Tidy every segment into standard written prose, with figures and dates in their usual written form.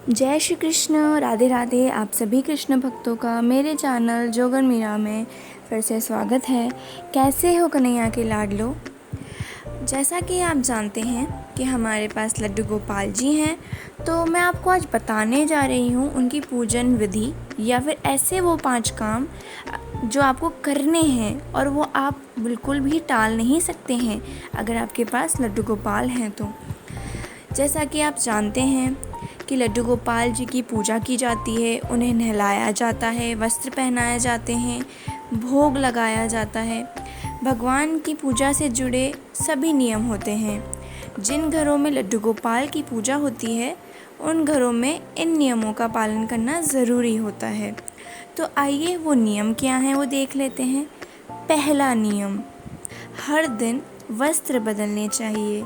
जय श्री कृष्ण। राधे राधे। आप सभी कृष्ण भक्तों का मेरे चैनल जोगन मीरा में फिर से स्वागत है। कैसे हो कन्हैया के लाडलो। जैसा कि आप जानते हैं कि हमारे पास लड्डू गोपाल जी हैं, तो मैं आपको आज बताने जा रही हूँ उनकी पूजन विधि या फिर ऐसे वो 5 काम जो आपको करने हैं और वो आप बिल्कुल भी टाल नहीं सकते हैं अगर आपके पास लड्डू गोपाल हैं तो। जैसा कि आप जानते हैं कि लड्डू गोपाल जी की पूजा की जाती है, उन्हें नहलाया जाता है, वस्त्र पहनाए जाते हैं, भोग लगाया जाता है। भगवान की पूजा से जुड़े सभी नियम होते हैं। जिन घरों में लड्डू गोपाल की पूजा होती है उन घरों में इन नियमों का पालन करना ज़रूरी होता है। तो आइए वो नियम क्या हैं वो देख लेते हैं। पहला नियम, हर दिन वस्त्र बदलने चाहिए।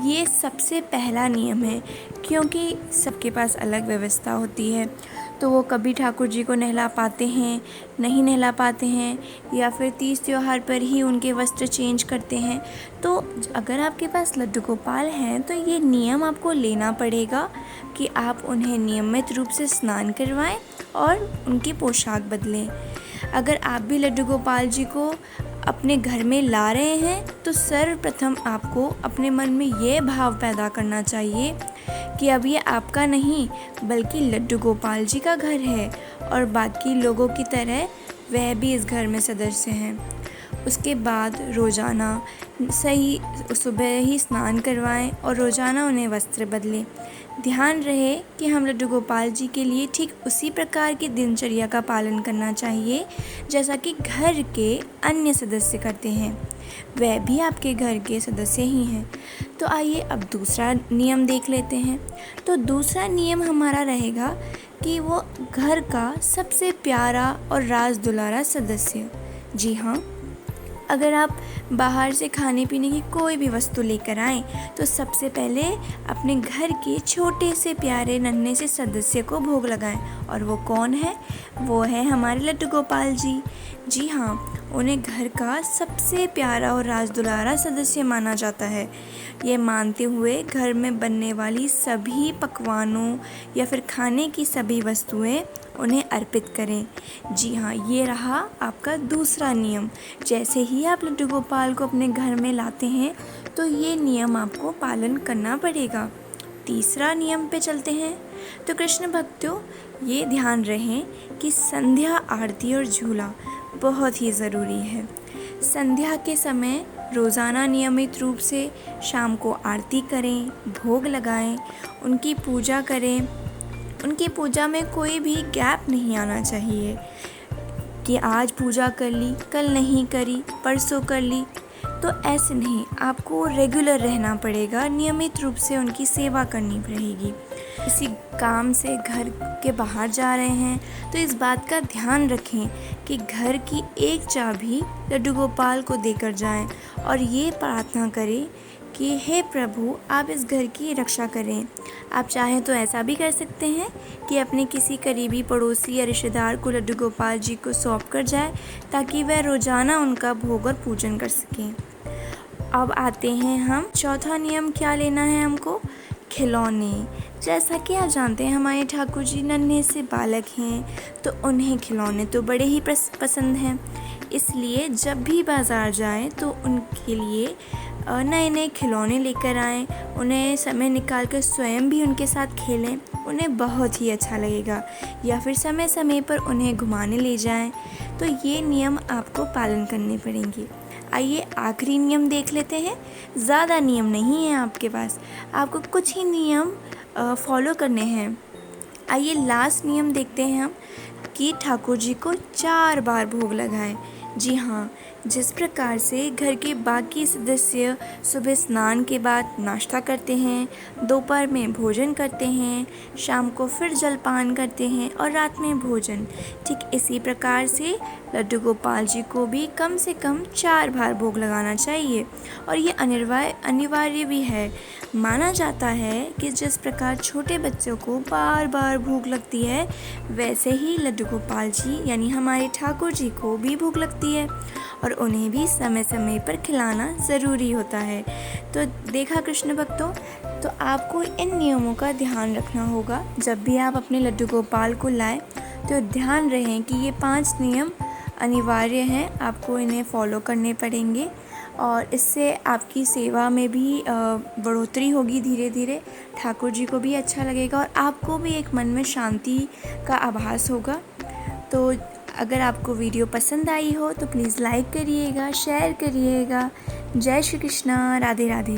ये सबसे पहला नियम है, क्योंकि सबके पास अलग व्यवस्था होती है, तो वो कभी ठाकुर जी को नहला पाते हैं, नहीं नहला पाते हैं, या फिर तीज त्योहार पर ही उनके वस्त्र चेंज करते हैं। तो अगर आपके पास लड्डू गोपाल हैं तो ये नियम आपको लेना पड़ेगा कि आप उन्हें नियमित रूप से स्नान करवाएं और उनकी पोशाक बदलें। अगर आप भी लड्डू गोपाल जी को अपने घर में ला रहे हैं तो सर्वप्रथम आपको अपने मन में ये भाव पैदा करना चाहिए कि अब ये आपका नहीं बल्कि लड्डू गोपाल जी का घर है और बाकी लोगों की तरह वह भी इस घर में सदस्य हैं। उसके बाद रोज़ाना सही सुबह ही स्नान करवाएं और रोज़ाना उन्हें वस्त्र बदलें। ध्यान रहे कि हम लड्डू गोपाल जी के लिए ठीक उसी प्रकार की दिनचर्या का पालन करना चाहिए जैसा कि घर के अन्य सदस्य करते हैं, वह भी आपके घर के सदस्य ही हैं। तो आइए अब दूसरा नियम देख लेते हैं। तो दूसरा नियम हमारा रहेगा कि वो घर का सबसे प्यारा और राज दुलारा सदस्य। जी हाँ, अगर आप बाहर से खाने पीने की कोई भी वस्तु लेकर आएँ तो सबसे पहले अपने घर के छोटे से प्यारे नन्हे से सदस्य को भोग लगाएं। और वो कौन है? वो है हमारे लड्डू गोपाल जी। जी हाँ, उन्हें घर का सबसे प्यारा और राजदुलारा सदस्य माना जाता है। ये मानते हुए घर में बनने वाली सभी पकवानों या फिर खाने की सभी वस्तुएं उन्हें अर्पित करें। जी हाँ, ये रहा आपका दूसरा नियम। जैसे ही आप लड्डू गोपाल को अपने घर में लाते हैं तो ये नियम आपको पालन करना पड़ेगा। तीसरा नियम पे चलते हैं। तो कृष्ण भक्तों, ये ध्यान रहे कि संध्या आरती और झूला बहुत ही ज़रूरी है। संध्या के समय रोज़ाना नियमित रूप से शाम को आरती करें, भोग लगाएं, उनकी पूजा करें। उनकी पूजा में कोई भी गैप नहीं आना चाहिए कि आज पूजा कर ली, कल नहीं करी, परसों कर ली। तो ऐसे नहीं, आपको रेगुलर रहना पड़ेगा, नियमित रूप से उनकी सेवा करनी पड़ेगी। किसी काम से घर के बाहर जा रहे हैं तो इस बात का ध्यान रखें कि घर की एक चाबी लड्डू गोपाल को देकर जाएं और ये प्रार्थना करें कि हे प्रभु, आप इस घर की रक्षा करें। आप चाहें तो ऐसा भी कर सकते हैं कि अपने किसी करीबी पड़ोसी या रिश्तेदार को लड्डू गोपाल जी को सौंप कर जाए ताकि वह रोज़ाना उनका भोग और पूजन कर सकें। अब आते हैं हम, चौथा नियम क्या लेना है हमको? खिलौने। जैसा कि आप जानते हैं हमारे ठाकुर जी नन्हे से बालक हैं तो उन्हें खिलौने तो बड़े ही पसंद हैं। इसलिए जब भी बाज़ार जाएं तो उनके लिए नए नए खिलौने लेकर आएं। उन्हें समय निकाल कर स्वयं भी उनके साथ खेलें, उन्हें बहुत ही अच्छा लगेगा। या फिर समय समय पर उन्हें घुमाने ले जाएं। तो ये नियम आपको पालन करने पड़ेंगे। आइए आखिरी नियम देख लेते हैं। ज़्यादा नियम नहीं है आपके पास, आपको कुछ ही नियम फॉलो करने हैं। आइए लास्ट नियम देखते हैं हम कि ठाकुर जी को 4 बार भोग लगाएं। जी हाँ, जिस प्रकार से घर के बाकी सदस्य सुबह स्नान के बाद नाश्ता करते हैं, दोपहर में भोजन करते हैं, शाम को फिर जलपान करते हैं और रात में भोजन, ठीक इसी प्रकार से लड्डू गोपाल जी को भी कम से कम 4 बार भोग लगाना चाहिए। और ये अनिवार्य भी है। माना जाता है कि जिस प्रकार छोटे बच्चों को बार बार भूख लगती है, वैसे ही लड्डू गोपाल जी यानी हमारे ठाकुर जी को भी भूख लगती है और उन्हें भी समय समय पर खिलाना ज़रूरी होता है। तो देखा कृष्ण भक्तों, तो आपको इन नियमों का ध्यान रखना होगा। जब भी आप अपने लड्डू गोपाल को लाएं तो ध्यान रहें कि ये 5 नियम अनिवार्य हैं, आपको इन्हें फॉलो करने पड़ेंगे और इससे आपकी सेवा में भी बढ़ोतरी होगी धीरे धीरे। ठाकुर जी को भी अच्छा लगेगा और आपको भी एक मन में शांति का आभास होगा। तो अगर आपको वीडियो पसंद आई हो तो प्लीज़ लाइक करिएगा, शेयर करिएगा। जय श्री कृष्णा, राधे राधे।